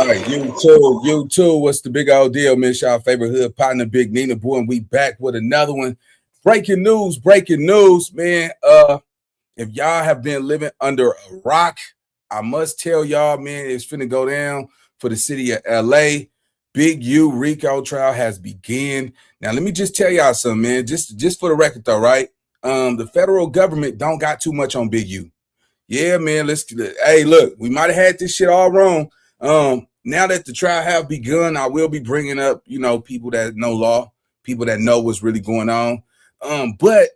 All right, you too. What's the big old deal, Miss? Y'all favorite hood partner, Big Nina Boy, and we back with another one. Breaking news, man. If y'all have been living under a rock, I must tell y'all, man, it's finna go down for the city of LA. Big U RICO trial has begun. Now, let me just tell y'all something, man. Just for the record, though, right? The federal government don't got too much on Big U. Yeah, man. Hey, look, we might have had this shit all wrong. Now that the trial have begun, I will be bringing up, people that know law, people that know what's really going on. But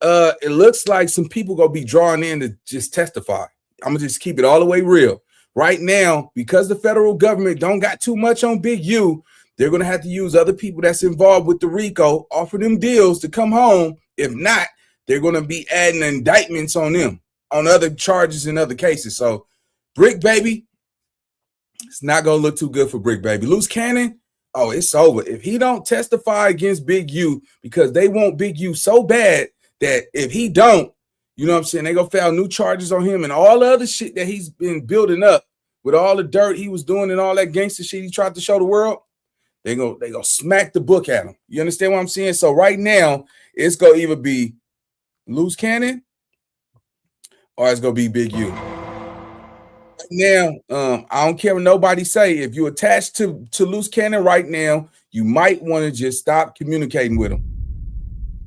it looks like some people gonna be drawn in to just testify. I'm gonna just keep it all the way real. Right now, because the federal government don't got too much on Big U, they're gonna have to use other people that's involved with the RICO, offer them deals to come home. If not, they're gonna be adding indictments on them on other charges in other cases. So, Brick Baby, it's not gonna look too good for Brick Baby. Loose Cannon, oh, it's over. If he don't testify against Big U, because they want Big U so bad that if he don't, you know what I'm saying, they gonna file new charges on him and all the other shit that he's been building up with all the dirt he was doing and all that gangster shit he tried to show the world. They gonna smack the book at him. You understand what I'm saying? So right now, it's gonna either be Loose Cannon or it's gonna be Big U. Now, I don't care what nobody say. If you're attached to Loose Cannon right now, you might want to just stop communicating with him.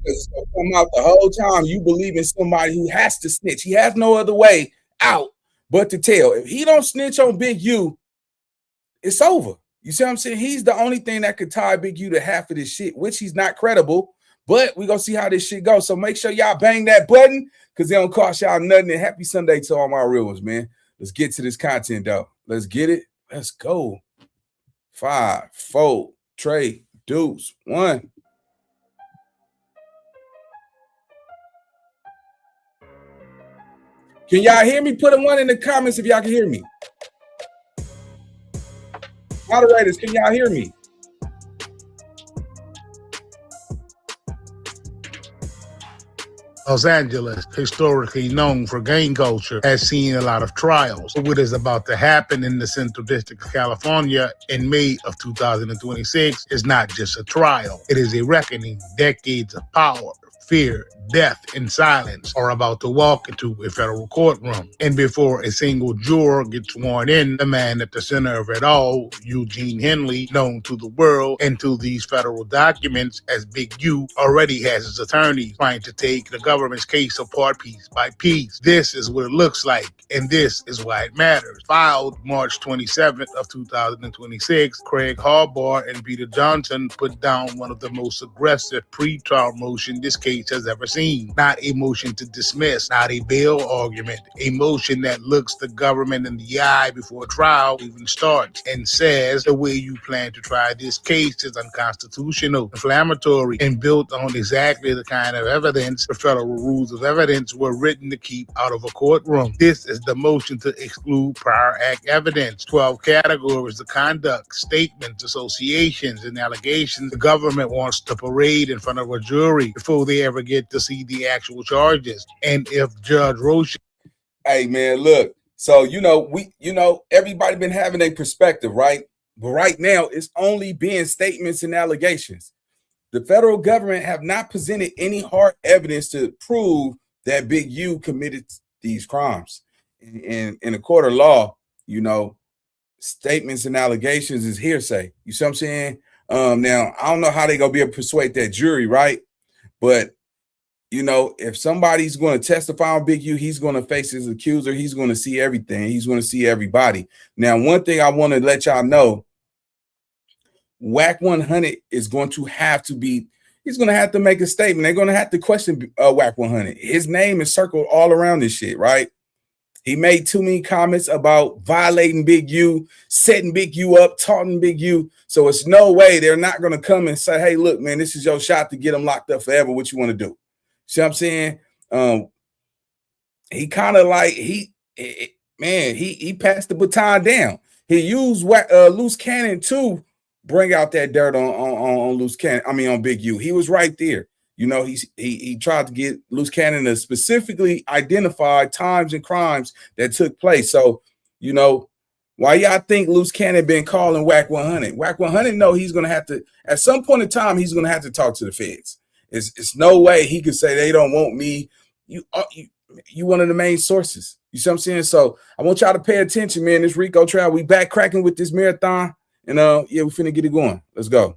It's gonna come out the whole time you believe in somebody who has to snitch. He has no other way out but to tell. If he don't snitch on Big U, it's over. You see what I'm saying? He's the only thing that could tie Big U to half of this shit, which he's not credible. But we're gonna see how this shit goes. So make sure y'all bang that button because they don't cost y'all nothing. And happy Sunday to all my real ones, man. Let's get to this content, though. Let's get it. Let's go. 5, 4, 3, 2, 1. Can y'all hear me? Put a 1 in the comments if y'all can hear me. Moderators, can y'all hear me? Los Angeles, historically known for gang culture, has seen a lot of trials. What is about to happen in the Central District of California in May of 2026 is not just a trial. It is a reckoning. Decades of power, fear, death, and silence are about to walk into a federal courtroom. And before a single juror gets sworn in, the man at the center of it all, Eugene Henley, known to the world and to these federal documents as Big U, already has his attorneys trying to take the government's case apart piece by piece. This is what it looks like, and this is why it matters. Filed March 27th of 2026, Craig Harbaugh and Peter Johnson put down one of the most aggressive pre-trial motion this case has ever seen. Not a motion to dismiss, not a bail argument, a motion that looks the government in the eye before trial even starts and says the way you plan to try this case is unconstitutional, inflammatory, and built on exactly the kind of evidence the federal rules of evidence were written to keep out of a courtroom. This is the motion to exclude prior act evidence. 12 categories of conduct, statements, associations, and allegations the government wants to parade in front of a jury before they ever get to see the actual charges. And if Judge Roche, hey man, look, so everybody been having a perspective, right? But right now it's only being statements and allegations. The federal government have not presented any hard evidence to prove that Big U committed these crimes. In a court of law, statements and allegations is hearsay. You see what I'm saying? Now I don't know how they gonna be able to persuade that jury, right? But if somebody's going to testify on Big U, he's going to face his accuser. He's going to see everything. He's going to see everybody. Now, one thing I want to let y'all know, Wack 100 is going to have to be, he's going to have to make a statement. They're going to have to question Wack 100. His name is circled all around this shit, right? He made too many comments about violating Big U, setting Big U up, taunting Big U. So it's no way they're not going to come and say, hey, look, man, this is your shot to get him locked up forever. What you want to do? See what I'm saying? He kind of like he passed the baton down. He used Loose Cannon to bring out that dirt on Loose Cannon. I mean on Big U. He was right there. He tried to get Loose Cannon to specifically identify times and crimes that took place. So Why y'all think Loose Cannon been calling Wack 100? Wack 100 know he's going to have to, at some point in time, he's going to have to talk to the feds. It's no way he could say they don't want me. You one of the main sources. You see what I'm saying? So I want y'all to pay attention, man. This RICO trial, we back cracking with this marathon. And yeah, we finna get it going. Let's go.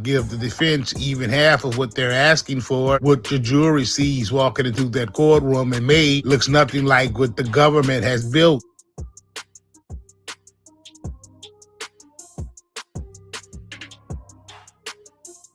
Give the defense even half of what they're asking for. What the jury sees walking into that courtroom in May looks nothing like what the government has built.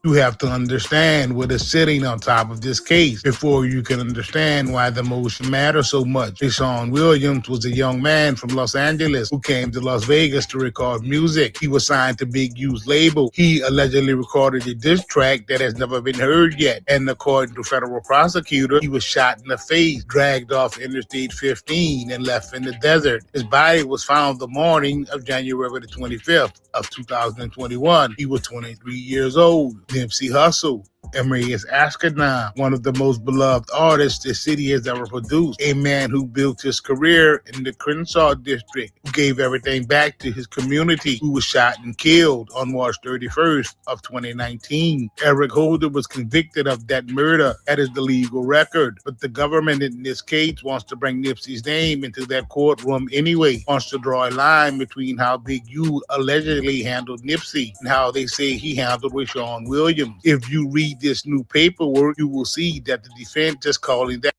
You have to understand what is sitting on top of this case before you can understand why the motion matters so much. Deshaun Williams was a young man from Los Angeles who came to Las Vegas to record music. He was signed to Big U's label. He allegedly recorded a diss track that has never been heard yet. And according to federal prosecutor, he was shot in the face, dragged off Interstate 15, and left in the desert. His body was found the morning of January the 25th of 2021. He was 23 years old. Nipsey Hussle, Emrys Askedon, one of the most beloved artists the city has ever produced, a man who built his career in the Crenshaw district, who gave everything back to his community, who was shot and killed on March 31st of 2019. Eric Holder was convicted of that murder. That is the legal record. But the government in this case wants to bring Nipsey's name into that courtroom anyway, wants to draw a line between how Big U allegedly handled Nipsey and how they say he handled Deshaun Williams. If you read this new paperwork, you will see that the defense is calling that.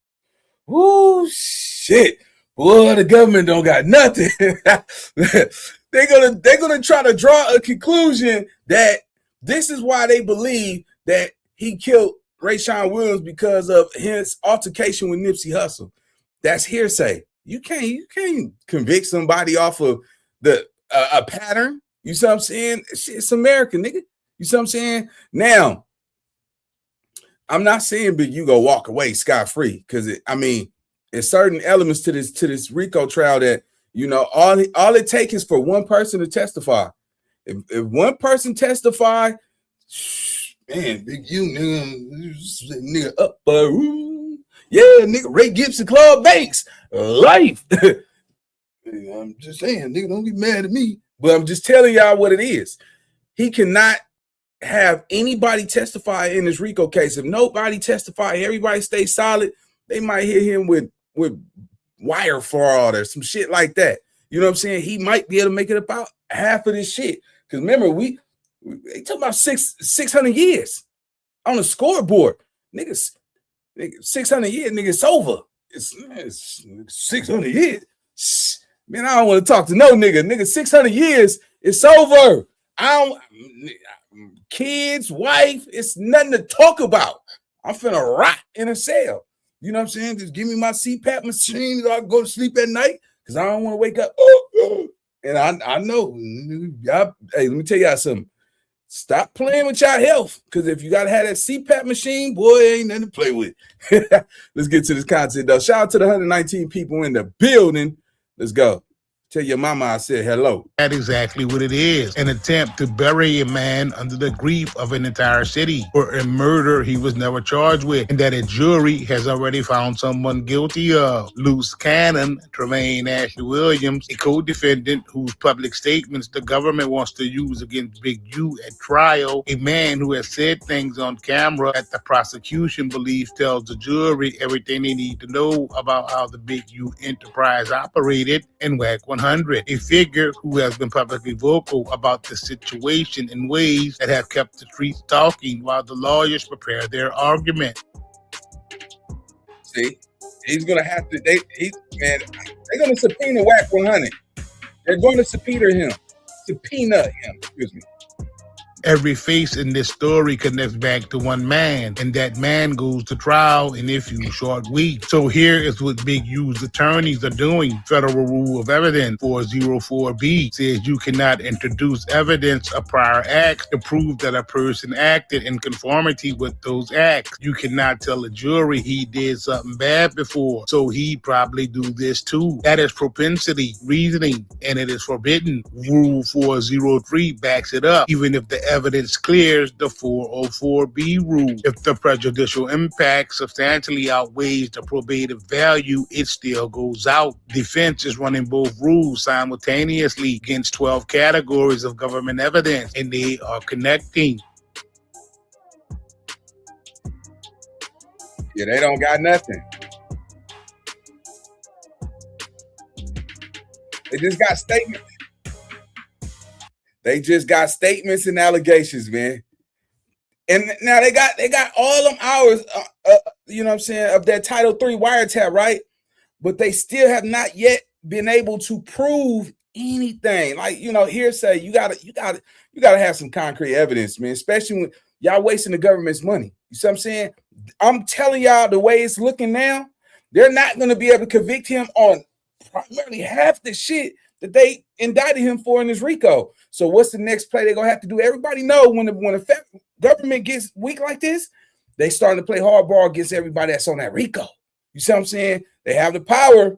Ooh, shit. Boy, the government don't got nothing. They're gonna try to draw a conclusion that this is why they believe that he killed Deshaun Williams because of his altercation with Nipsey Hussle. That's hearsay. You can't convict somebody off of a pattern. You see what I'm saying? It's America, nigga. You see what I'm saying? Now, I'm not saying Big U go walk away scot-free because there's certain elements to this RICO trial that, you know, all it takes is for one person to testify. If one person testify, man, Big U nigga up, yeah, nigga, Ray Gibson, Club Banks, life. I'm just saying, nigga, don't get mad at me, but I'm just telling y'all what it is. He cannot have anybody testify in this RICO case. If nobody testify, everybody stays solid, they might hit him with wire fraud or some shit like that. You know what I'm saying? He might be able to make it about half of this shit. Because remember, they talking about 600 years on the scoreboard. Niggas 600 years, nigga, it's over. It's 600 years. Man, I don't want to talk to no nigga. Nigga, 600 years, it's over. Kids, wife, it's nothing to talk about. I'm finna rot in a cell. You know what I'm saying? Just give me my CPAP machine so I can go to sleep at night because I don't want to wake up. And I know, y'all, hey, let me tell y'all something. Stop playing with y'all health because if you got to have that CPAP machine, boy, ain't nothing to play with. Let's get to this content, though. Shout out to the 119 people in the building. Let's go. Tell your mama I said hello. That's exactly what it is. An attempt to bury a man under the grief of an entire city for a murder he was never charged with and that a jury has already found someone guilty of. Loose Cannon, Tremaine Ashley Williams, a co-defendant whose public statements the government wants to use against Big U at trial, a man who has said things on camera that the prosecution believes tells the jury everything they need to know about how the Big U enterprise operated, and Wack 100, a figure who has been publicly vocal about the situation in ways that have kept the streets talking while the lawyers prepare their argument. See, he's gonna have to. They're gonna subpoena Wack 100. They're going to subpoena him. Excuse me. Every face in this story connects back to one man, and that man goes to trial in a few short weeks. So here is what Big U's attorneys are doing. Federal Rule of Evidence 404B says you cannot introduce evidence of prior acts to prove that a person acted in conformity with those acts. You cannot tell a jury he did something bad before, so he probably do this too. That is propensity reasoning, and it is forbidden. Rule 403 backs it up. Even if the evidence clears the 404B rule. If the prejudicial impact substantially outweighs the probative value, it still goes out. Defense is running both rules simultaneously against 12 categories of government evidence, and they are connecting. Yeah, they don't got nothing. They just got statements. They just got statements and allegations, man. And now they got all them hours, you know what I'm saying, of that Title III wiretap, right? But they still have not yet been able to prove anything. Like, you know, hearsay. You gotta have some concrete evidence, man. Especially when y'all wasting the government's money. You see what I'm saying? I'm telling y'all, the way it's looking now, they're not going to be able to convict him on primarily half the shit that they indicted him for in this RICO. So what's the next play they're gonna have to do? Everybody know when the government gets weak like this, they starting to play hardball against everybody that's on that RICO. You see what I'm saying? They have the power.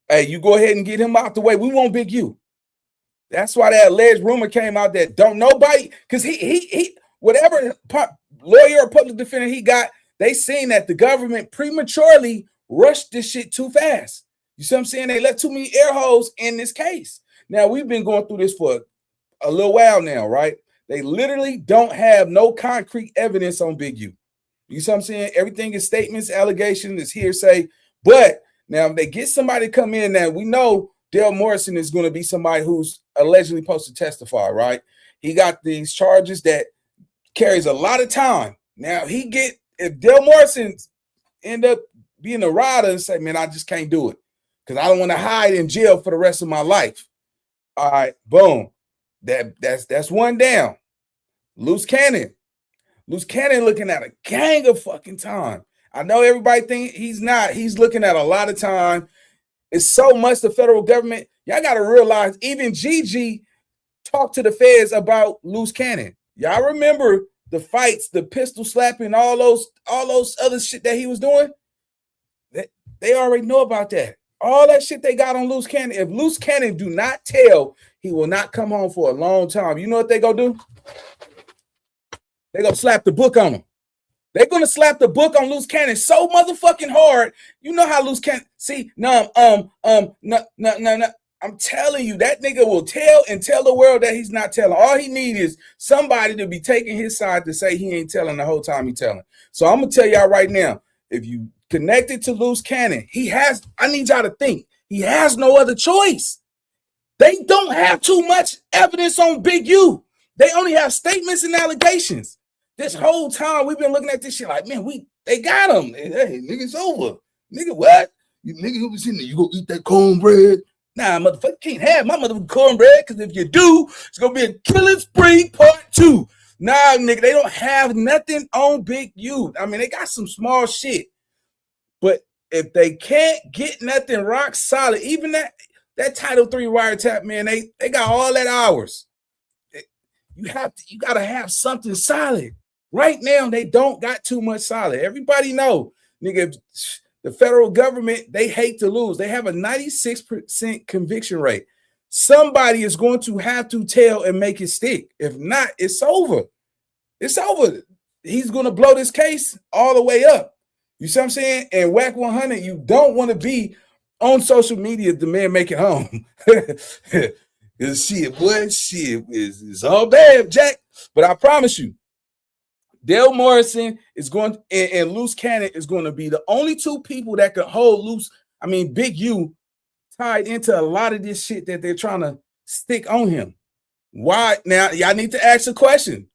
Hey, you go ahead and get him out the way. We want Big U. That's why that alleged rumor came out that don't nobody, because he whatever lawyer or public defender he got, they seen that the government prematurely rushed this shit too fast. You see what I'm saying? They left too many air holes in this case. Now, we've been going through this for a little while now, right? They literally don't have no concrete evidence on Big U. You see what I'm saying? Everything is statements, allegations, is hearsay. But now if they get somebody to come in, now we know Dale Morrison is going to be somebody who's allegedly supposed to testify, right? He got these charges that carries a lot of time. Now, if Dale Morrison end up being a rider and say, man, I just can't do it because I don't want to hide in jail for the rest of my life. All right, boom. That's one down. Loose cannon looking at a gang of fucking time. I know everybody think he's not. He's looking at a lot of time. It's so much the federal government. Y'all got to realize even Gigi talked to the feds about loose cannon. Y'all remember the fights, the pistol slapping, all those other shit that he was doing? They already know about that. All that shit they got on loose cannon. If loose cannon do not tell, he will not come home for a long time. You know what they gonna do? They gonna slap the book on him. They're gonna slap the book on loose cannon so motherfucking hard. You know how loose cannon. See, no. I'm telling you, that nigga will tell the world that he's not telling. All he needs is somebody to be taking his side to say he ain't telling the whole time he telling. So I'm gonna tell y'all right now, if you connected to loose cannon, I need y'all to think, he has no other choice. They don't have too much evidence on Big U. They only have statements and allegations. This whole time we've been looking at this shit like, man, they got him. Hey, nigga, it's over. Nigga, what? You nigga who was in there, you gonna eat that cornbread? Nah, motherfucker, can't have my motherfucking cornbread, because if you do, it's gonna be a killing spree part 2. Nah, nigga, they don't have nothing on Big U. I mean, they got some small shit. But if they can't get nothing rock solid, even that Title III wiretap, man, they got all that hours. You gotta have something solid. Right now, they don't got too much solid. Everybody know, nigga, the federal government, they hate to lose. They have a 96% conviction rate. Somebody is going to have to tell and make it stick. If not, it's over. It's over. He's going to blow this case all the way up. You see what I'm saying? And Wack 100, you don't want to be on social media, the man make it home. Shit, boy, shit is all bad, Jack. But I promise you, Dale Morrison is going and Loose Cannon is going to be the only two people that can hold Big U tied into a lot of this shit that they're trying to stick on him. Why? Now, y'all need to ask a question.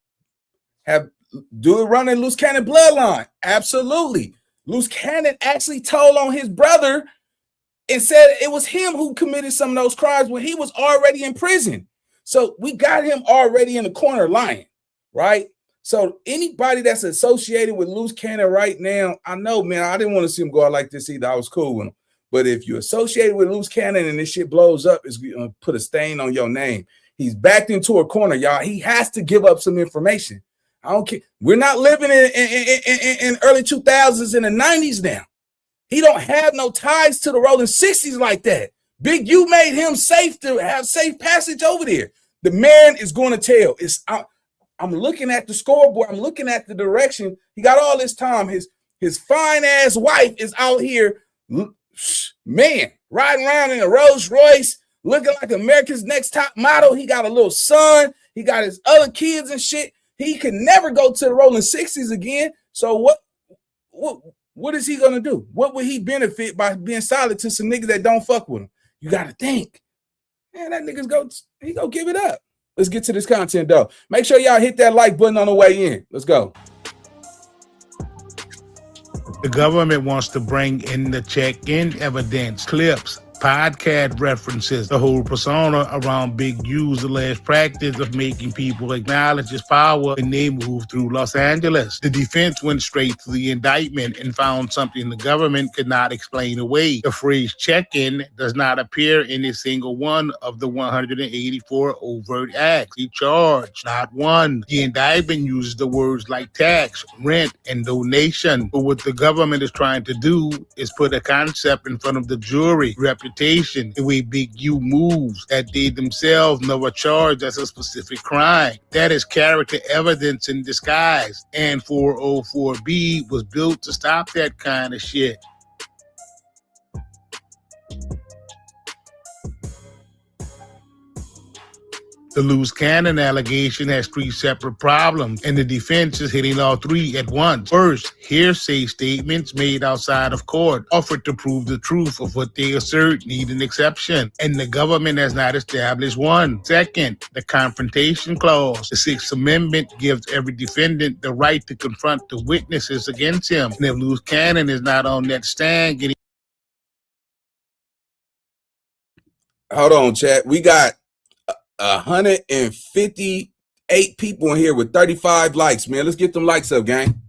Do it run in Loose Cannon bloodline? Absolutely. Loose Cannon actually told on his brother and said it was him who committed some of those crimes when he was already in prison. So we got him already in the corner lying, right? So anybody that's associated with Loose Cannon right now, I know, man, I didn't want to see him go out like this either. I was cool with him. But if you're associated with Loose Cannon and this shit blows up, it's going to put a stain on your name. He's backed into a corner, y'all. He has to give up some information. I don't care. We're not living in early 2000s and the 90s now. He don't have no ties to the Rolling 60s like that. Big U made him safe to have safe passage over there. The man is going to tell. I'm looking at the scoreboard. I'm looking at the direction. He got all this time. His fine ass wife is out here, man, riding around in a Rolls Royce, looking like America's Next Top Model. He got a little son. He got his other kids and shit. He can never go to the Rolling 60s again. So what is he gonna do? What would he benefit by being solid to some niggas that don't fuck with him? You gotta think. Man, that nigga's he go give it up. Let's get to this content though. Make sure y'all hit that like button on the way in. Let's go. The government wants to bring in the check-in evidence, clips, podcast references, the whole persona around Big U's alleged practice of making people acknowledge his power when they move through Los Angeles. The defense went straight to the indictment and found something the government could not explain away. The phrase check-in does not appear in a single one of the 184 overt acts he charged. Not one. The indictment uses the words like tax, rent, and donation. But what the government is trying to do is put a concept in front of the jury, reputation, the way Big U moves, that they themselves never charged as a specific crime. That is character evidence in disguise, and 404B was built to stop that kind of shit. The loose cannon allegation has three separate problems, and the defense is hitting all three at once. First, hearsay statements made outside of court, offered to prove the truth of what they assert, need an exception, and the government has not established one. Second, the confrontation clause. The Sixth Amendment gives every defendant the right to confront the witnesses against him, and if loose cannon is not on that stand, getting... Hold on, chat. We got 158 people in here with 35 likes, man. Let's get them likes up, gang.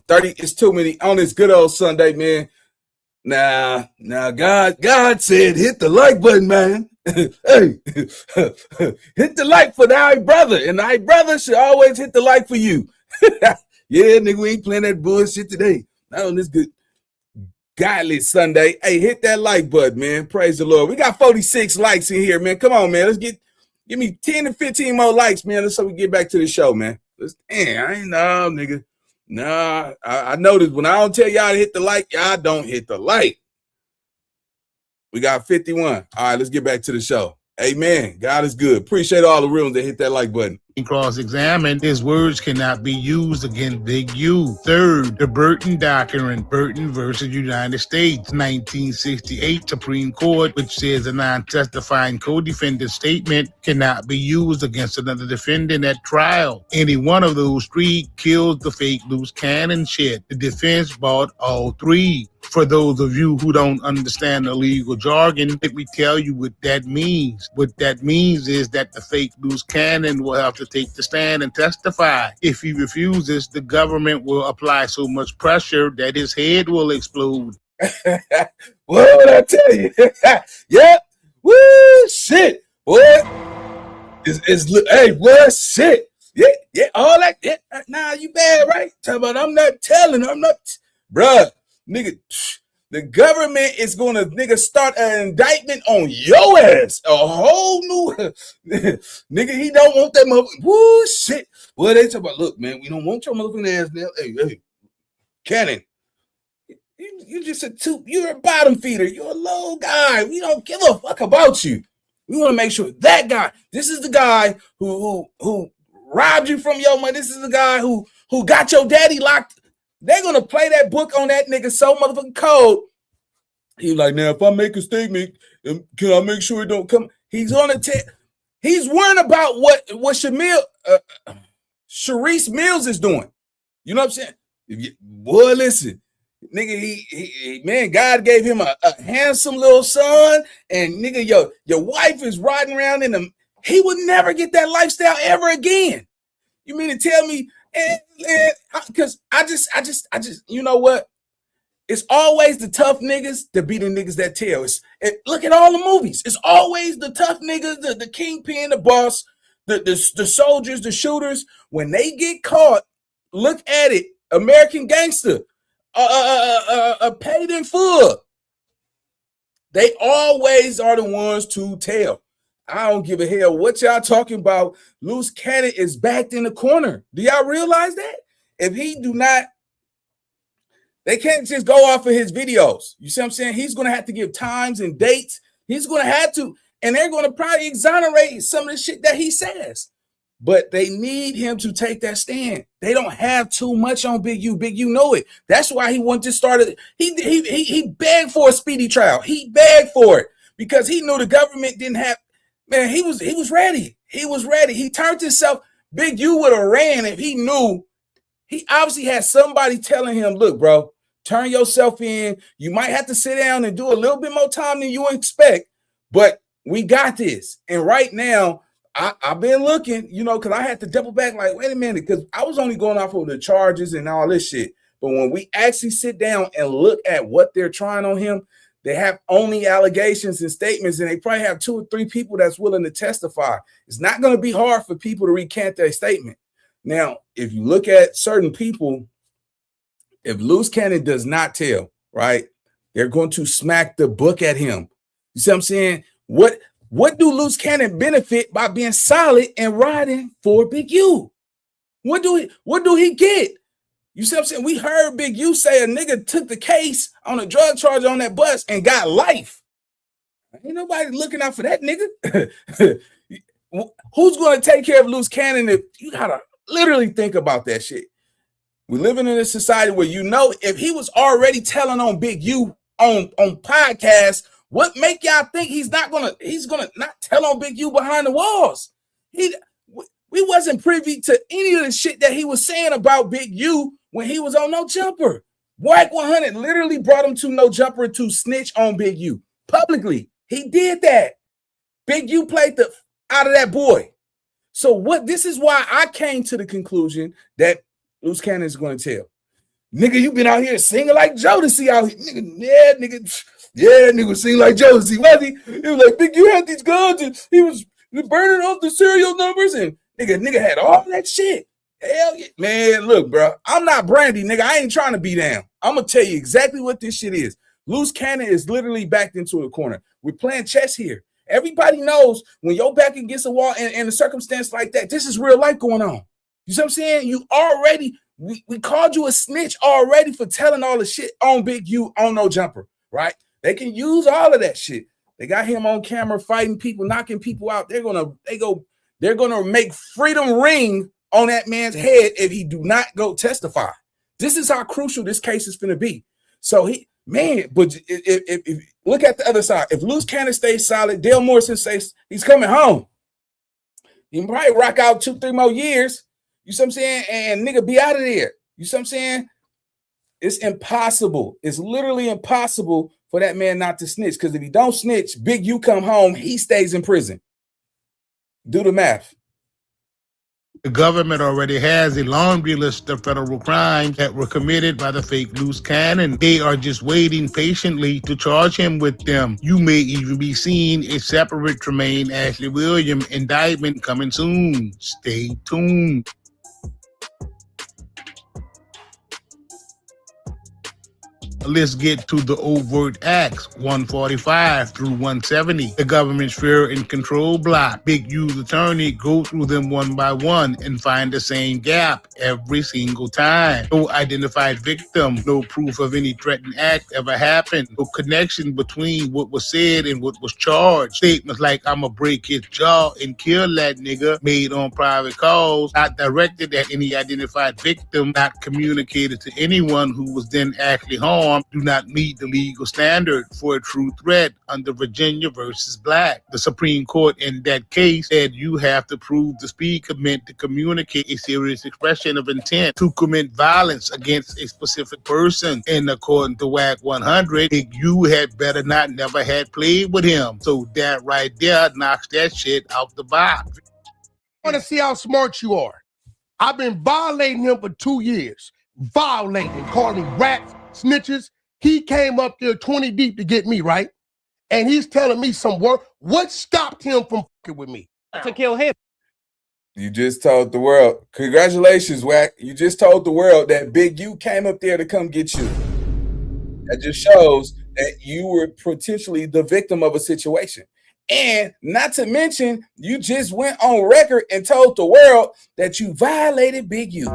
30 is too many on this good old Sunday, man. Now, God said, hit the like button, man. Hey, hit the like for the eye brother, and the eye brother should always hit the like for you. Yeah, nigga, we ain't playing that bullshit today. Not on this good godly Sunday. Hey, hit that like button, man. Praise the Lord. We got 46 likes in here, man. Come on, man. Let's give me 10 to 15 more likes, man. Let's so we get back to the show, man. I ain't know, nigga. Nah, I noticed when I don't tell y'all to hit the like, y'all don't hit the like. We got 51. All right, let's get back to the show. Amen. God is good. Appreciate all the real ones that hit that like button. Cross-examined, his words cannot be used against Big U. Third, the Burton Doctrine, Burton versus United States, 1968 Supreme Court, which says a non-testifying co-defendant statement cannot be used against another defendant at trial. Any one of those three kills the fake loose cannon shit. The defense bought all three. For those of you who don't understand the legal jargon, let me tell you what that means. What that means is that the fake loose cannon will have to take the stand and testify. If he refuses, the government will apply so much pressure that his head will explode. What would I tell you? Yep. Woo, shit. Boy. Hey, what shit? Yeah, all that. Yeah. Nah, you bad, right? Talk about I'm not. Bruh, nigga, the government is gonna start an indictment on your ass. A whole new nigga, he don't want that motherfucker. Woo shit. Well, they talk about, look, man, we don't want your motherfucking ass now. Hey, Cannon. You just you're a bottom feeder. You're a low guy. We don't give a fuck about you. We want to make sure that guy, this is the guy who robbed you from your money. This is the guy who got your daddy locked. They're going to play that book on that nigga so motherfucking cold. He's like, now, if I make a statement, can I make sure it don't come? He's on he's worrying about what Sharice Mills is doing. You know what I'm saying? Boy, listen, nigga, he man, God gave him a handsome little son, and nigga, your wife is riding around in them. He would never get that lifestyle ever again. You mean to tell me? Because I just, you know what? It's always the tough niggas that be the niggas that tell. Look at all the movies. It's always the tough niggas, the kingpin, the boss, the soldiers, the shooters. When they get caught, look at it. American Gangster, Paid in Full. They always are the ones to tell. I don't give a hell what y'all talking about. Loose Cannon is backed in the corner. Do y'all realize that? If he do not, they can't just go off of his videos. You see what I'm saying? He's going to have to give times and dates. He's going to have to, and they're going to probably exonerate some of the shit that he says. But they need him to take that stand. They don't have too much on Big U. Big U know it. That's why he wanted to start it. He begged for a speedy trial. He begged for it because he knew the government didn't have. Man, he was ready. He was ready. He turned himself. Big U would have ran if he knew. He obviously had somebody telling him, "Look, bro, turn yourself in. You might have to sit down and do a little bit more time than you expect, but we got this." And right now, I've been looking, you know, because I had to double back, like, wait a minute, because I was only going off of the charges and all this shit. But when we actually sit down and look at what they're trying on him, they have only allegations and statements, and they probably have 2 or 3 people that's willing to testify. It's not going to be hard for people to recant their statement. Now, if you look at certain people, if Loose Cannon does not tell, right, they're going to smack the book at him. You see what I'm saying? What do Loose Cannon benefit by being solid and riding for Big U? What do he get? You see what I'm saying? We heard Big U say a nigga took the case on a drug charge on that bus and got life. Ain't nobody looking out for that nigga. Who's going to take care of Loose Cannon? If you gotta literally think about that shit. We're living in a society where, you know, if he was already telling on Big U on podcasts, what make y'all think he's gonna not tell on Big U behind the walls? We wasn't privy to any of the shit that he was saying about Big U when he was on No Jumper. Wack 100 literally brought him to No Jumper to snitch on Big U publicly. He did that. Big U played the out of that boy. So this is why I came to the conclusion that Loose Cannon is going to tell. Nigga, you been out here singing like Jodeci out here. Nigga sing like Jodeci, was he? He was like, Big U had these guns and he was burning off the serial numbers and nigga had all that shit. Hell yeah. Man, look, bro, I'm not Brandy, nigga. I ain't trying to be down. I'm going to tell you exactly what this shit is. Loose Cannon is literally backed into a corner. We're playing chess here. Everybody knows when your back against a wall in a circumstance like that, this is real life going on. You see what I'm saying? You already, we called you a snitch already for telling all the shit on Big U on No Jumper, right? They can use all of that shit. They got him on camera fighting people, knocking people out. They're gonna make freedom ring on that man's head if he do not go testify. This is how crucial this case is going to be. So but if look at the other side. If Loose Cannon stays solid, Dale Morrison says he's coming home. He can probably rock out 2-3 more years. You see what I'm saying? And nigga be out of there. You see what I'm saying? It's impossible. It's literally impossible for that man not to snitch. Because if he don't snitch, Big U come home, he stays in prison. Do the math. The government already has a laundry list of federal crimes that were committed by the fake Loose Cannon. They are just waiting patiently to charge him with them. You may even be seeing a separate Tremaine Ashley Williams indictment coming soon. Stay tuned. Let's get to the overt acts, 145 through 170. The government's fear and control block. Big U's attorney go through them one by one and find the same gap every single time. No identified victim, no proof of any threatened act ever happened, no connection between what was said and what was charged. Statements like, I'ma break his jaw and kill that nigga, made on private calls, not directed at any identified victim, not communicated to anyone who was then actually harmed, do not meet the legal standard for a true threat under Virginia versus Black. The Supreme Court in that case said you have to prove the speaker meant to communicate a serious expression of intent to commit violence against a specific person. And according to Wack 100, Big U had better not never had played with him. So that right there knocks that shit out the box. I want to see how smart you are. I've been violating him for 2 years. Violating, calling rats, snitches. He came up there 20 deep to get me, right? And he's telling me some word. What stopped him from fucking with me? To kill him. You just told the world. Congratulations, Wack. You just told the world that Big U came up there to come get you. That just shows that you were potentially the victim of a situation. And not to mention, you just went on record and told the world that you violated Big U.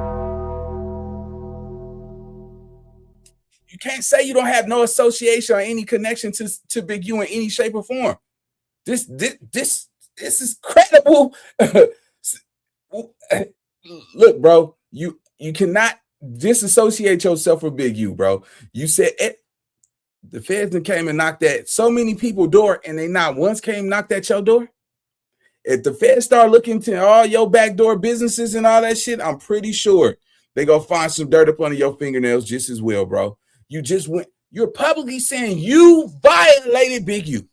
You can't say you don't have no association or any connection to Big U in any shape or form. This is credible. Look, bro, you cannot disassociate yourself from Big U, bro. You said it. The feds came and knocked at so many people's door, and they not once came knocked at your door. If the feds start looking to all your backdoor businesses and all that shit, I'm pretty sure they gonna find some dirt up under your fingernails just as well, bro. You just went. You're publicly saying you violated Big U.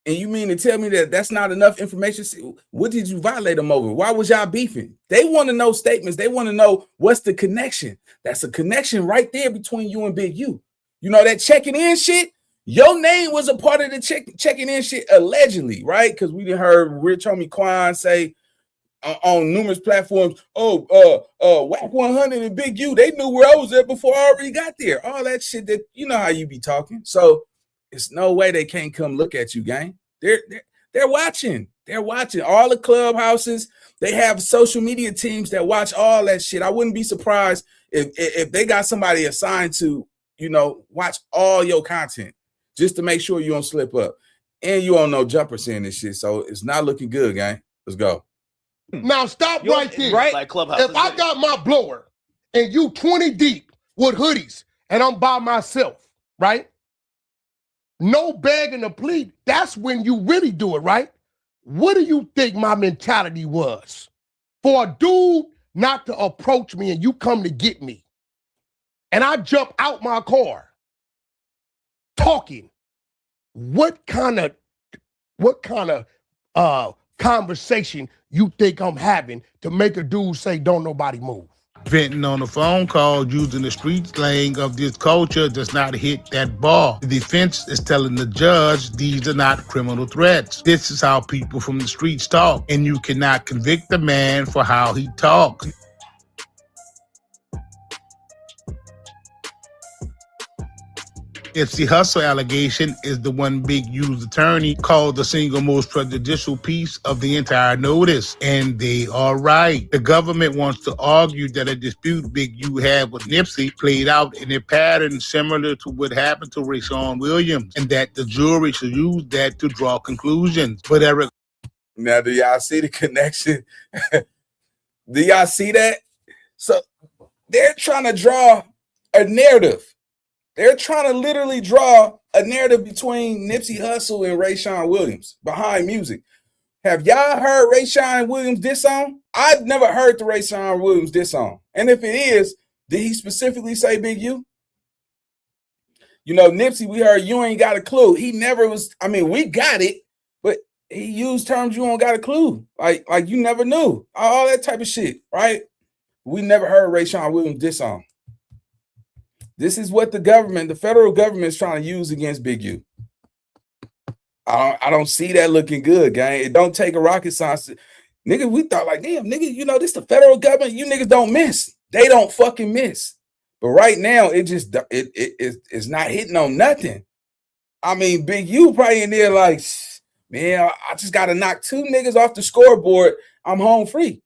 And you mean to tell me that that's not enough information? What did you violate them over? Why was y'all beefing? They want to know statements. They want to know what's the connection. That's a connection right there between you and Big U. You know that checking in shit? Your name was a part of the checking in shit allegedly, right? Because we done heard Rich Homie Quan say on numerous platforms, Wack 100 and Big U, they knew where I was at before I already got there. All that shit that, you know how you be talking. So it's no way they can't come look at you, gang. They're watching. They're watching all the clubhouses. They have social media teams that watch all that shit. I wouldn't be surprised if they got somebody assigned to, you know, watch all your content just to make sure you don't slip up. And you don't know Jumper saying this shit. So it's not looking good, gang. Let's go. Now stop right there. Right? Like Clubhouse. If I got my blower and you 20 deep with hoodies and I'm by myself, right? No begging to plead. That's when you really do it, right? What do you think my mentality was? For a dude not to approach me and you come to get me, and I jump out my car talking, what kind of conversation you think I'm having to make a dude say, don't nobody move? Venting on a phone call using the street slang of this culture does not hit that bar. The defense is telling the judge these are not criminal threats. This is how people from the streets talk, and you cannot convict the man for how he talks. It's the hustle allegation is the one Big U's attorney called the single most prejudicial piece of the entire notice. And they are right. The government wants to argue that a dispute Big U had with Nipsey played out in a pattern similar to what happened to Rayshawn Williams, and that the jury should use that to draw conclusions. But Eric, now do y'all see the connection? Do y'all see that? So they're trying to draw a narrative. They're trying to literally draw a narrative between Nipsey Hussle and Rayshawn Williams behind music. Have y'all heard Rayshawn Williams diss song? I've never heard the Rayshawn Williams diss song. And if it is, did he specifically say Big U? You know, Nipsey, we heard you ain't got a clue. He never was, I mean, we got it, but he used terms you don't got a clue. Like you never knew. All that type of shit, right? We never heard Rayshawn Williams diss song. This is what the federal government is trying to use against Big U. I don't see that looking good, gang. It don't take a rocket science. Nigga, we thought like, damn, nigga, you know, this the federal government. You niggas don't miss. They don't fucking miss. But right now, it's not hitting on nothing. I mean, Big U probably in there like, man, I just got to knock 2 niggas off the scoreboard. I'm home free.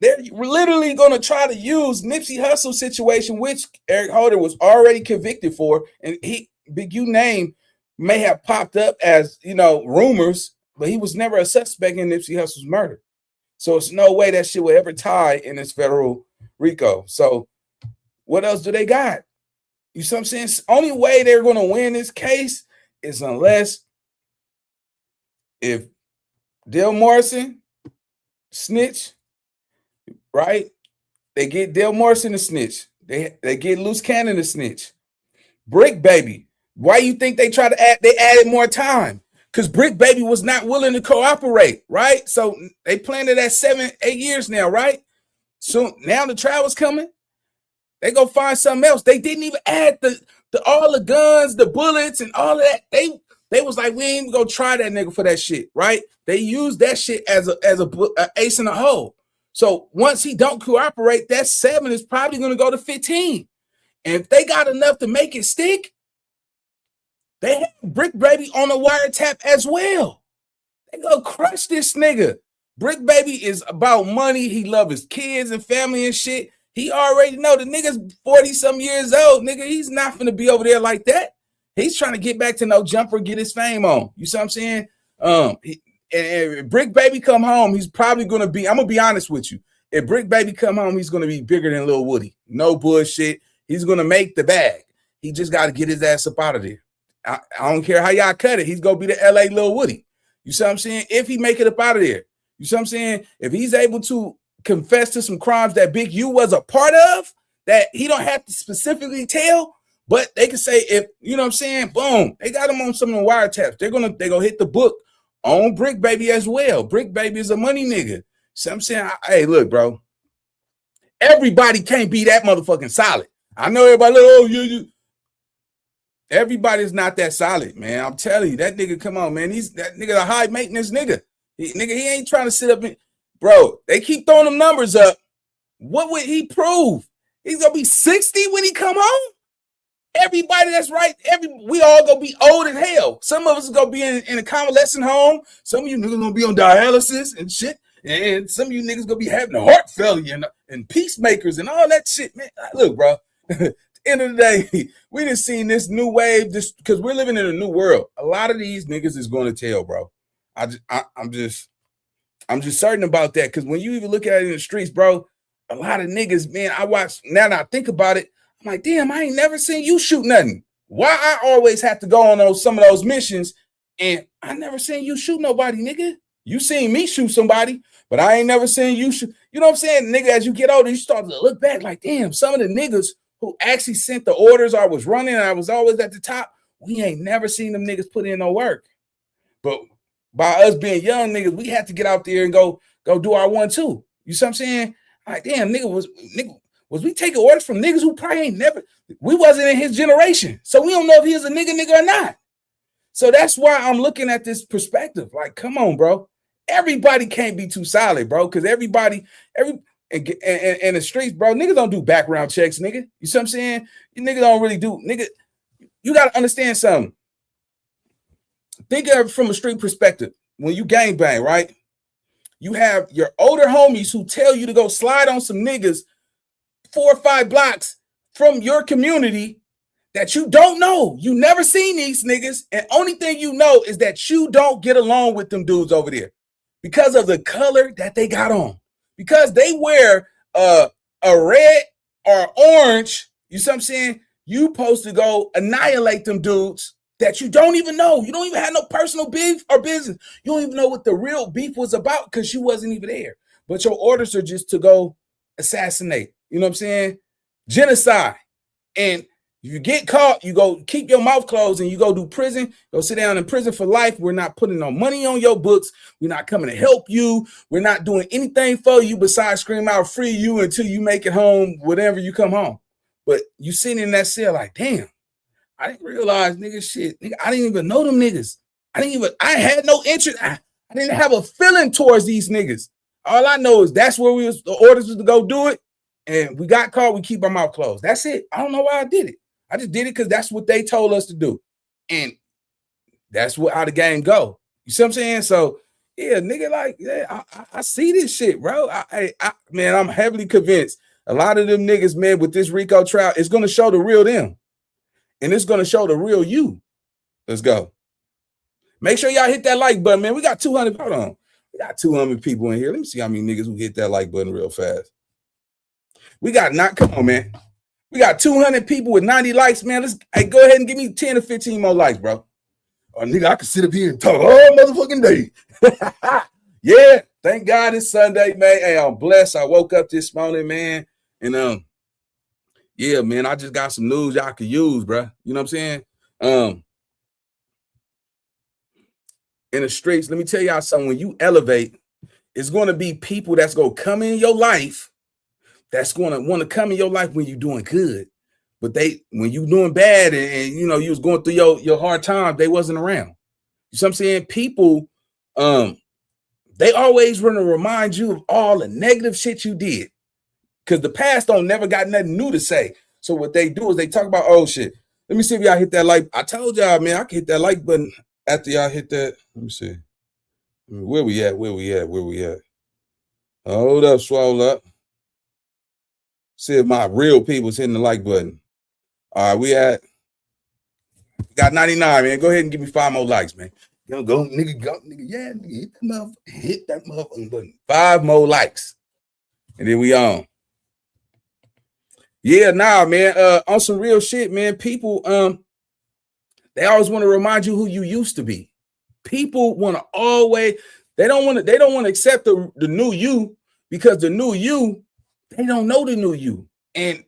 They're literally going to try to use Nipsey Hussle situation, which Eric Holder was already convicted for. And Big U name may have popped up as, you know, rumors, but he was never a suspect in Nipsey Hussle's murder. So it's no way that shit will ever tie in this federal RICO. So what else do they got? You see what I'm saying? Only way they're going to win this case is unless if Dale Morrison snitch, right? They get Dale Morrison to snitch. They get Loose Cannon to snitch. Brick Baby. Why you think they try to they added more time? Because Brick Baby was not willing to cooperate, right? So they planned it at 7-8 years now, right? So now the trial is coming. They go find something else. They didn't even add the all the guns, the bullets, and all of that. They was like, we ain't even gonna try that nigga for that shit, right? They used that shit as a ace in the hole. So once he don't cooperate, that 7 is probably going to go to 15. And if they got enough to make it stick, They have Brick Baby on the wiretap as well. They go crush this nigga. Brick Baby is about money. He love his kids and family and shit. He already know the nigga's 40-some years old, nigga. He's not finna be over there like that. He's trying to get back to no jumper, get his fame on. You see what I'm saying? And Brick Baby come home, he's probably gonna be, I'm gonna be honest with you. If Brick Baby come home, he's gonna be bigger than Lil Woody. No bullshit. He's gonna make the bag. He just gotta get his ass up out of there. I don't care how y'all cut it. He's gonna be the LA Lil Woody. You see what I'm saying? If he make it up out of there. You see what I'm saying? If he's able to confess to some crimes that Big U was a part of, that he don't have to specifically tell, but they can say, if, you know what I'm saying, boom, they got him on some of the wiretaps. They're gonna hit the book on Brick Baby as well. Brick Baby is a money nigga. So I'm saying, hey, look, bro, everybody can't be that motherfucking solid. I know everybody, oh, you. Everybody's not that solid, man. I'm telling you, that nigga, come on, man. That nigga a high maintenance nigga. He ain't trying to sit up and, bro, they keep throwing them numbers up. What would he prove? He's gonna be 60 when he come home? Everybody that's right, we all gonna be old as hell. Some of us is gonna be in a convalescent home. Some of you niggas gonna be on dialysis and shit. And some of you niggas gonna be having a heart failure and peacemakers and all that shit, man. Look, bro. End of the day, we done seen this new wave, just because we're living in a new world. A lot of these niggas is going to tell, bro. I'm just certain about that, because when you even look at it in the streets, bro, a lot of niggas, man, I watch, now that I think about it, I'm like, damn, I ain't never seen you shoot nothing. Why I always have to go on some of those missions, and I never seen you shoot nobody, nigga. You seen me shoot somebody, but I ain't never seen you shoot. You know what I'm saying? Nigga, as you get older, you start to look back like, damn, some of the niggas who actually sent the orders or was running and I was always at the top, we ain't never seen them niggas put in no work. But by us being young niggas, we had to get out there and go do our one too. You see what I'm saying? Like, damn, nigga, was we taking orders from niggas who probably ain't never, we wasn't in his generation. So we don't know if he was a nigga or not. So that's why I'm looking at this perspective. Like, come on, bro. Everybody can't be too solid, bro, because in the streets, bro, niggas don't do background checks, nigga. You see what I'm saying? You niggas don't really do, nigga. You got to understand something. Think of it from a street perspective. When you gangbang, right? You have your older homies who tell you to go slide on some niggas 4 or 5 blocks from your community that you don't know. You never seen these niggas, and only thing you know is that you don't get along with them dudes over there because of the color that they got on. Because they wear a red or orange, you see what I'm saying? You supposed to go annihilate them dudes that you don't even know. You don't even have no personal beef or business. You don't even know what the real beef was about because you wasn't even there. But your orders are just to go assassinate. You know what I'm saying? Genocide. And if you get caught, you go keep your mouth closed and you go do prison. Go sit down in prison for life. We're not putting no money on your books. We're not coming to help you. We're not doing anything for you besides scream out free you until you make it home, whatever you come home. But you sitting in that cell like, damn, I didn't realize, nigga, shit. Nigga, I didn't even know them niggas. I had no interest. I didn't have a feeling towards these niggas. All I know is that's where the orders was to go do it. And we got caught, we keep our mouth closed. That's it. I don't know why I did it. I just did it because that's what they told us to do. And that's how the game go. You see what I'm saying? So, yeah, nigga, like, yeah, I see this shit, bro. Man, I'm heavily convinced a lot of them niggas, man, with this RICO trial, it's going to show the real them. And it's going to show the real you. Let's go. Make sure y'all hit that like button, man. We got 200. Hold on. We got 200 people in here. Let me see how many niggas who hit that like button real fast. Come on, man. We got 200 people with 90 likes, man. Go ahead and give me 10 or 15 more likes, bro. Oh, nigga, I can sit up here and talk all motherfucking day. Yeah, thank God it's Sunday, man. Hey, I'm blessed. I woke up this morning, man. And yeah, man, I just got some news y'all could use, bro. You know what I'm saying? In the streets, let me tell y'all something. When you elevate, it's going to be people that's going to come in your life that's going to want to come in your life when you're doing good. But when you doing bad and you know, you was going through your hard time, they wasn't around. You see what I'm saying? People, they always want to remind you of all the negative shit you did. Because the past don't never got nothing new to say. So what they do is they talk about, oh shit, Let me see if y'all hit that like. I told y'all, man, I can hit that like button after y'all hit that. Let me see. Where we at? Where we at? Where we at? Hold up, swallow up. See if my real people's hitting the like button. All right, we got 99, man. Go ahead and give me 5 more likes, man. Go, nigga, yeah, nigga, hit that motherfucking button. 5 more likes. And then we on. Yeah, nah, man. On some real shit, man. People, they always want to remind you who you used to be. People want to always, they don't want to accept the new you, because the new you, they don't know the new you. And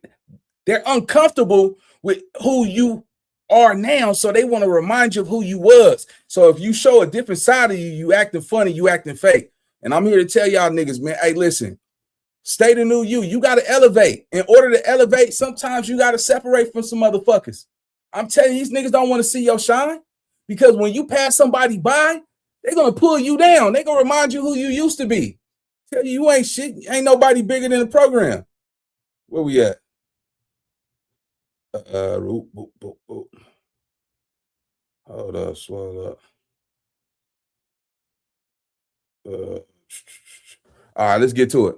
they're uncomfortable with who you are now. So they want to remind you of who you was. So if you show a different side of you, you acting funny, you acting fake. And I'm here to tell y'all niggas, man, hey, listen, stay the new you. You got to elevate. In order to elevate, sometimes you got to separate from some motherfuckers. I'm telling you, these niggas don't want to see your shine, because when you pass somebody by, they're going to pull you down. They're going to remind you who you used to be. Tell you ain't shit. Ain't nobody bigger than the program. Where we at? Hold up, swallow up. All right, let's get to it.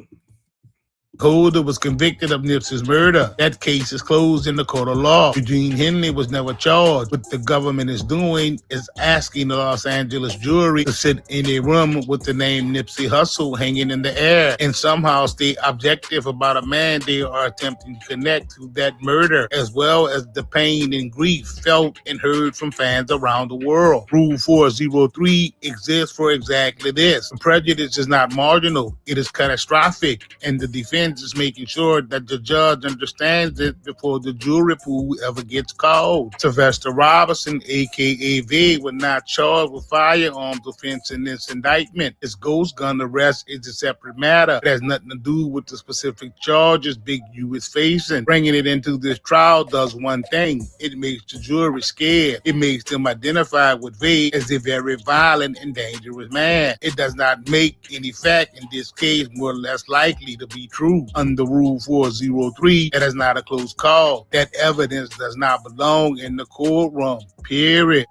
Holder was convicted of Nipsey's murder. That case is closed in the court of law. Eugene Henley was never charged. What the government is doing is asking the Los Angeles jury to sit in a room with the name Nipsey Hussle hanging in the air and somehow stay objective about a man they are attempting to connect to that murder, as well as the pain and grief felt and heard from fans around the world. Rule 403 exists for exactly this. The prejudice is not marginal, it is catastrophic, and the defense is making sure that the judge understands it before the jury pool ever gets called. Sylvester Robinson, aka V, was not charged with firearms offense in this indictment. His ghost gun arrest is a separate matter. It has nothing to do with the specific charges Big U is facing. Bringing it into this trial does one thing: it makes the jury scared. It makes them identify with V as a very violent and dangerous man. It does not make any fact in this case more or less likely to be true. Under Rule 403, that is not a close call. That evidence does not belong in the courtroom, period.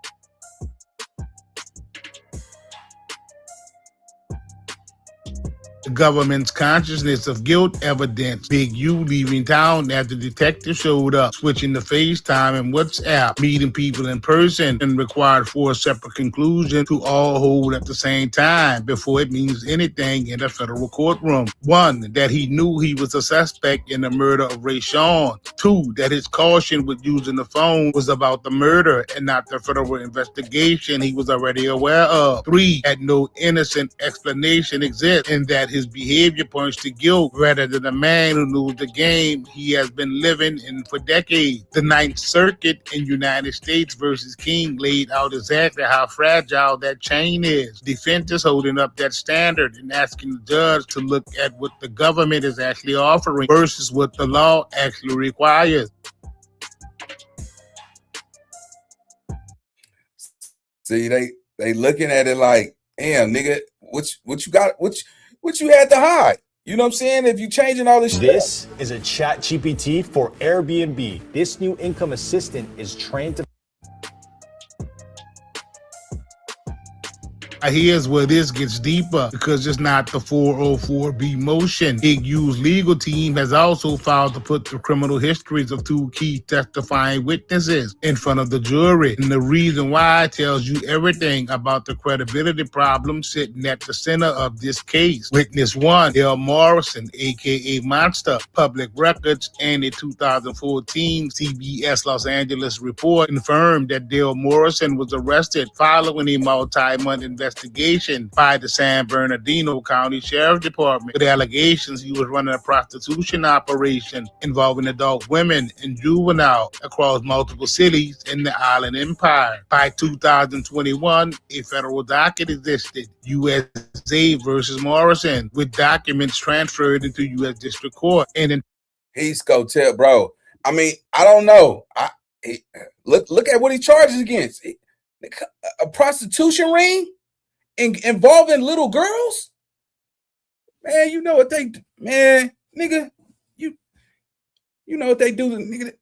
The government's consciousness of guilt evidence. Big U leaving town after detectives showed up, switching to FaceTime and WhatsApp, meeting people in person, and required 4 separate conclusions to all hold at the same time before it means anything in a federal courtroom. 1, that he knew he was a suspect in the murder of Ray Sean. 2, that his caution with using the phone was about the murder and not the federal investigation he was already aware of. 3, that no innocent explanation exists, and that his behavior points to guilt rather than a man who knows the game he has been living in for decades. The Ninth Circuit in United States versus King laid out exactly how fragile that chain is. Defense is holding up that standard and asking the judge to look at what the government is actually offering versus what the law actually requires. See, they looking at it like, damn, nigga, what you got? What you had to hide? You know what I'm saying? If you changing all this shit. This is a chat GPT for Airbnb. This new income assistant is trained to... Here's where this gets deeper, because it's not the 404B motion. Big U's legal team has also filed to put the criminal histories of 2 key testifying witnesses in front of the jury. And the reason why tells you everything about the credibility problem sitting at the center of this case. Witness 1, Dale Morrison, aka Monster. Public records and a 2014 CBS Los Angeles report confirmed that Dale Morrison was arrested following a multi-month investigation by the San Bernardino County Sheriff's Department with allegations he was running a prostitution operation involving adult women and juvenile across multiple cities in the Island Empire. By 2021, a federal docket existed, USA versus Morrison, with documents transferred into U.S. District Court. And He's go tell, bro. I mean, I don't know. Look at what he charges against. A prostitution ring involving little girls. Man, you know what they, man, nigga, you know what they do, nigga.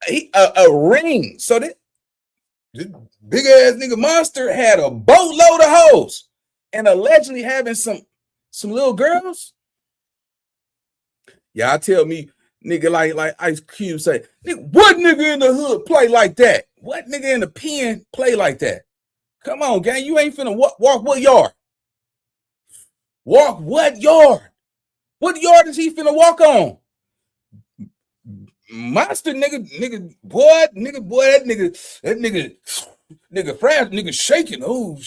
a ring. So this big ass nigga monster had a boatload of hoes and allegedly having some little girls. Y'all tell me, nigga, like Ice Cube say, nigga, what nigga in the hood play like that? What nigga in the pen play like that? Come on, gang, you ain't finna walk what yard? Walk what yard? What yard is he finna walk on? Monster nigga, boy, that nigga, France, nigga shaking. Oh,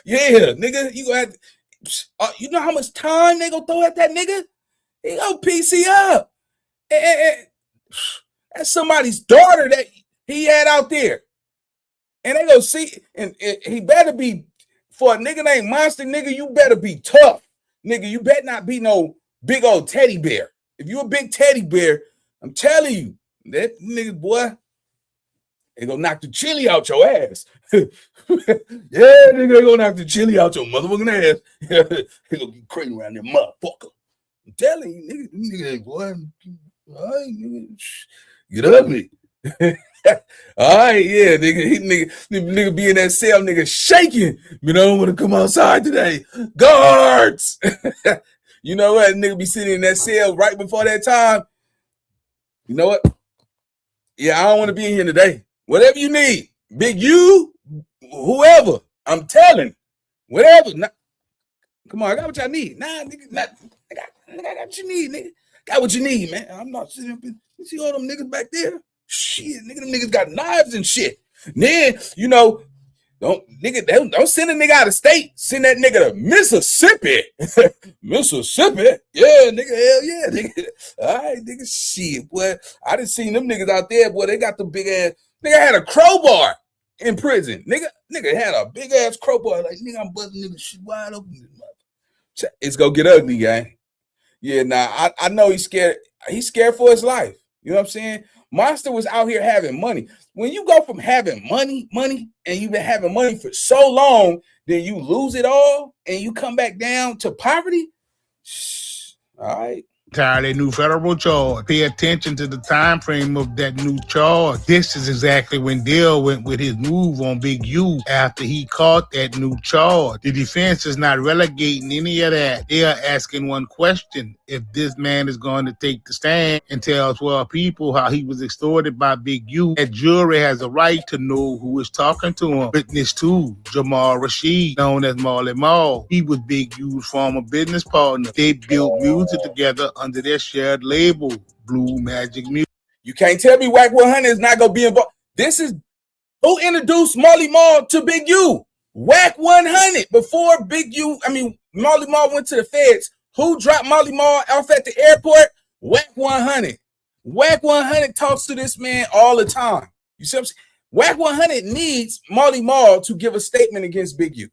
yeah, nigga, you gonna have to, you know how much time they gonna throw at that nigga? He gonna PC up. And that's somebody's daughter that he had out there. And they gonna see, and he better be, for a nigga named Monster, nigga, you better be tough. Nigga, you better not be no big old teddy bear. If you a big teddy bear, I'm telling you, that nigga, boy, they gonna knock the chili out your ass. Yeah, nigga, they gonna knock the chili out your motherfucking ass. They gonna get crazy around that motherfucker. I'm telling you, nigga, boy, all right, nigga, get ugly. All right, yeah, nigga be in that cell, nigga shaking. I don't want to come outside today. Guards. You know what? Nigga be sitting in that cell right before that time. You know what? Yeah, I don't want to be in here today. Whatever you need, Big U, whoever, I'm telling, whatever. Nah, come on, I got what y'all need. Nah, nigga, I got what you need, nigga. Got what you need, man. I'm not sitting up in, you see all them niggas back there? Shit, nigga, them niggas got knives and shit. Then, don't send a nigga out of state. Send that nigga to Mississippi. Mississippi? Yeah, nigga, hell yeah, nigga. All right, nigga, shit, boy. I done seen them niggas out there, boy. They got the big ass, nigga had a crowbar in prison. Nigga had a big ass crowbar. Like, nigga, I'm busting nigga shit wide open. It's gonna get ugly, gang. Yeah, nah, I know he's scared. He's scared for his life. You know what I'm saying? Monster was out here having money. When you go from having money, and you've been having money for so long, then you lose it all and you come back down to poverty. All right. Entirely new federal charge. Pay attention to the time frame of that new charge. This is exactly when Dale went with his move on Big U after he caught that new charge. The defense is not relegating any of that. They are asking one question: if this man is going to take the stand and tell 12 people how he was extorted by Big U, that jury has a right to know who is talking to him. Witness 2, Jamal Rashid, known as Marley Marl. He was Big U's former business partner. They built music together under their shared label, Blue Magic Music. You can't tell me Wack 100 is not going to be involved. This is who introduced Marley Marl to Big U. Wack 100. Before Marley Marl went to the feds. Who dropped Marley Marl off at the airport? Wack 100. Wack 100 talks to this man all the time. You see what I'm saying? Wack 100 needs Marley Marl to give a statement against Big U.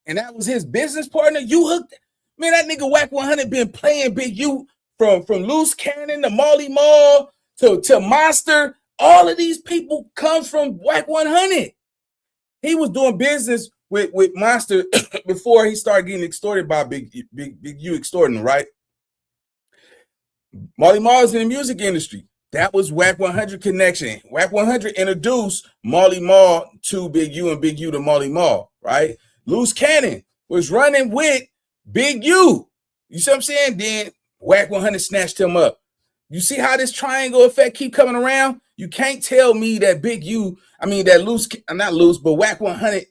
And that was his business partner. You hooked. Man, that nigga Wack 100 been playing Big U from Loose Cannon to Marley Marl to Monster. All of these people come from Wack 100. He was doing business with Monster before he started getting extorted by Big U extorting him, right? Marley Marl's in the music industry. That was Wack 100 connection. Wack 100 introduced Marley Marl to Big U and Big U to Marley Marl, right? Loose Cannon was running with Big U. You see what I'm saying? Then Wack 100 snatched him up. You see how this triangle effect keep coming around? You can't tell me that Wack 100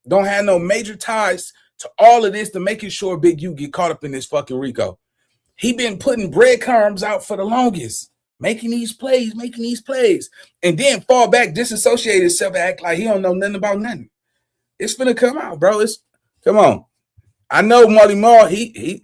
don't have no major ties to all of this to making sure Big U get caught up in this fucking RICO. He been putting breadcrumbs out for the longest, making these plays, and then fall back, disassociate himself, and act like he don't know nothing about nothing. It's finna come out, bro. Come on. I know Marley Marl, he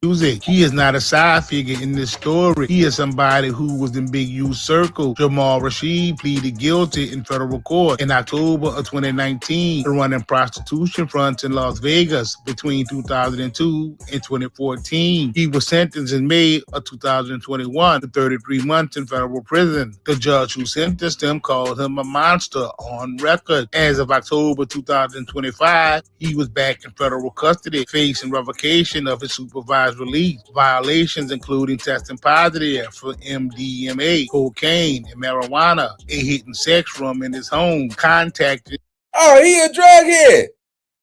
music. He is not a side figure in this story. He is somebody who was in Big U's circle. Jamal Rashid pleaded guilty in federal court in October of 2019 for running prostitution fronts in Las Vegas between 2002 and 2014. He was sentenced in May of 2021 to 33 months in federal prison. The judge who sentenced him called him a monster on record. As of October 2025, he was back in federal custody, facing revocation of his supervised supervised release. Violations including testing positive for MDMA, cocaine, and marijuana, a hidden sex room in his home, contacted. Oh, he a drug head.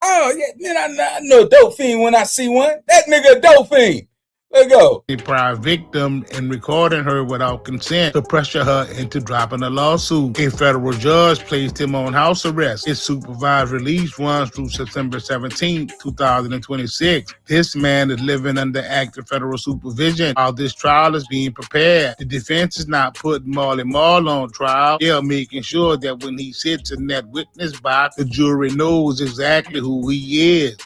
Oh, yeah, man, I know a dope fiend when I see one. That nigga a dope fiend. Let's go. A prior victim and recording her without consent to pressure her into dropping a lawsuit. A federal judge placed him on house arrest. His supervised release runs through September 17, 2026. This man is living under active federal supervision while this trial is being prepared. The defense is not putting Marley Marl on trial. They are making sure that when he sits in that witness box, the jury knows exactly who he is.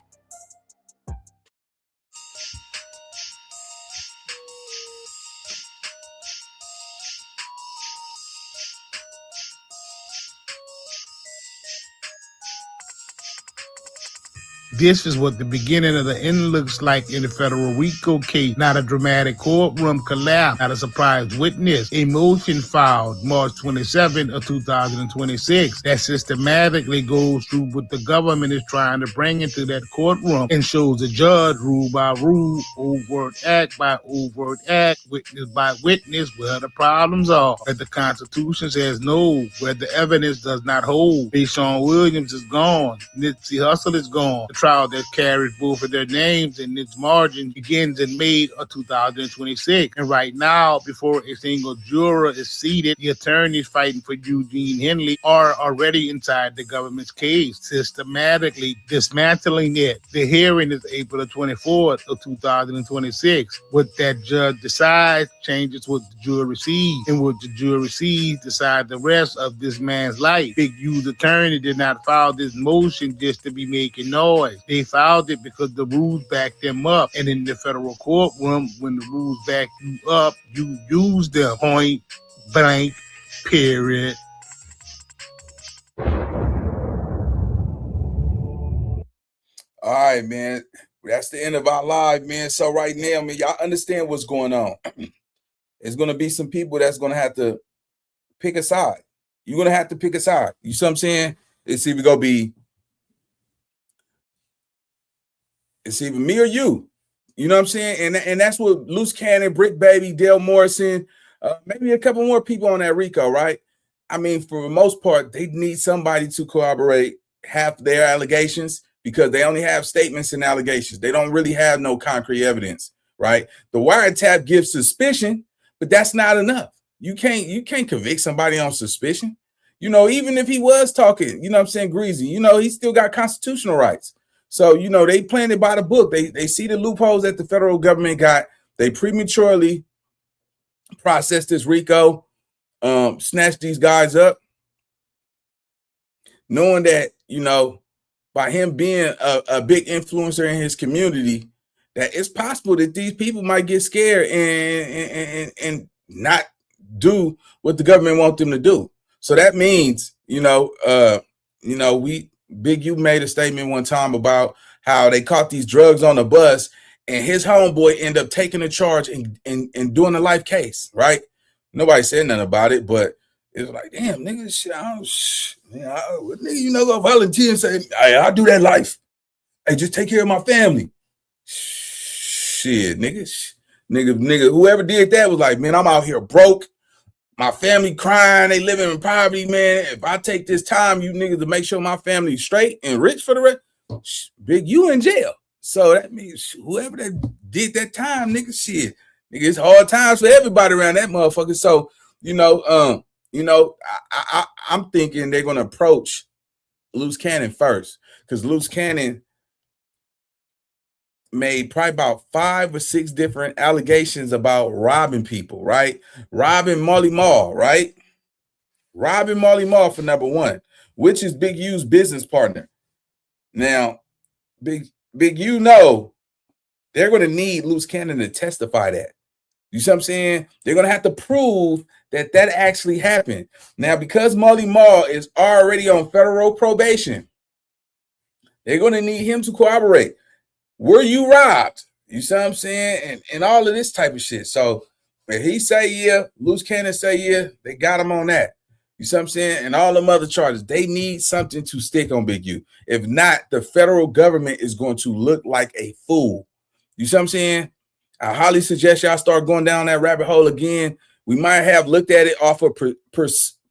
This is what the beginning of the end looks like in the federal RICO case. Not a dramatic courtroom collapse, not a surprise witness. A motion filed March 27 of 2026 that systematically goes through what the government is trying to bring into that courtroom and shows the judge rule by rule, overt act by overt act, witness by witness, where the problems are. That the Constitution says no, where the evidence does not hold. Deshaun Williams is gone. Nipsey Hussle is gone. The trial that carries both of their names and its margin begins in May of 2026. And right now, before a single juror is seated, the attorneys fighting for Eugene Henley are already inside the government's case, systematically dismantling it. The hearing is April 24th of 2026. What that judge decides changes what the jury sees, and what the jury sees decides the rest of this man's life. Big U's attorney did not file this motion just to be making noise. They filed it because the rules backed them up. And in the federal courtroom, when the rules back you up, you use them. Point blank, period. All right, man. That's the end of our live, man. So right now, man, y'all understand what's going on. It's going to be some people that's going to have to pick a side. You're going to have to pick a side. You see what I'm saying? It's either going to be me or you. You know what I'm saying? And that's what Loose Cannon, Brick Baby, Dale Morrison, maybe a couple more people on that RICO, right? I mean, for the most part, they need somebody to corroborate half their allegations because they only have statements and allegations. They don't really have no concrete evidence, right? The wiretap gives suspicion, but that's not enough. You can't convict somebody on suspicion. You know, even if he was talking, you know what I'm saying, greasy, you know, he still got constitutional rights. So, you know, they planned it by the book. They see the loopholes that the federal government got. They prematurely processed this RICO, snatched these guys up, knowing that, you know, by him being a big influencer in his community, that it's possible that these people might get scared and not do what the government wants them to do. So that means, Big U made a statement one time about how they caught these drugs on the bus and his homeboy ended up taking the charge and doing a life case, right? Nobody said nothing about it, but it was like, damn, nigga, go volunteer and say, hey, I'll do that life. Hey, just take care of my family. Shit, nigga, whoever did that was like, man, I'm out here broke. My family crying, they living in poverty, man. If I take this time, you niggas, to make sure my family's straight and rich for the rest, Big U in jail. So that means whoever that did that time, nigga, shit, nigga, it's hard times for everybody around that motherfucker. So, I'm thinking they're gonna approach Loose Cannon first, because Loose Cannon made probably about 5 or 6 different allegations about robbing people, right? Robbing Marley Marl, right? Robbing Marley Marl for number one, which is Big U's business partner. Now, Big U know they're going to need Loose Cannon to testify that. You see what I'm saying? They're going to have to prove that actually happened. Now, because Marley Marl is already on federal probation, they're going to need him to corroborate. Were you robbed? You see what I'm saying? And all of this type of shit. So if he say yeah, Loose Cannon say yeah, they got him on that. You see what I'm saying? And all them other charges, they need something to stick on Big U. If not, the federal government is going to look like a fool. You see what I'm saying? I highly suggest y'all start going down that rabbit hole again. We might have looked at it off of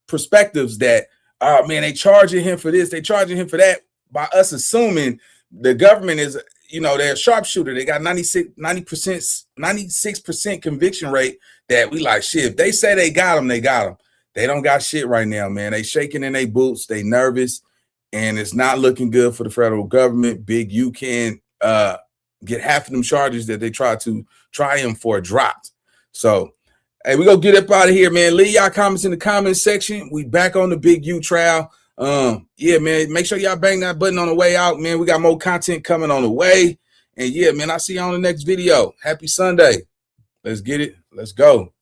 perspectives that, oh man, they charging him for this, they charging him for that, by us assuming the government is, you know, they're a sharpshooter. They got 96% conviction rate that we like, shit, if they say they got him, they got him. They don't got shit right now, man. They shaking in their boots, they nervous, and it's not looking good for the federal government. Big U can get half of them charges that they try him for dropped. So, hey, we gonna get up out of here, man. Leave y'all comments in the comment section. We back on the Big U trial. Yeah, man, make sure y'all bang that button on the way out, man. We got more content coming on the way. And yeah, man, I'll see you on the next video. Happy Sunday. Let's get it. Let's go.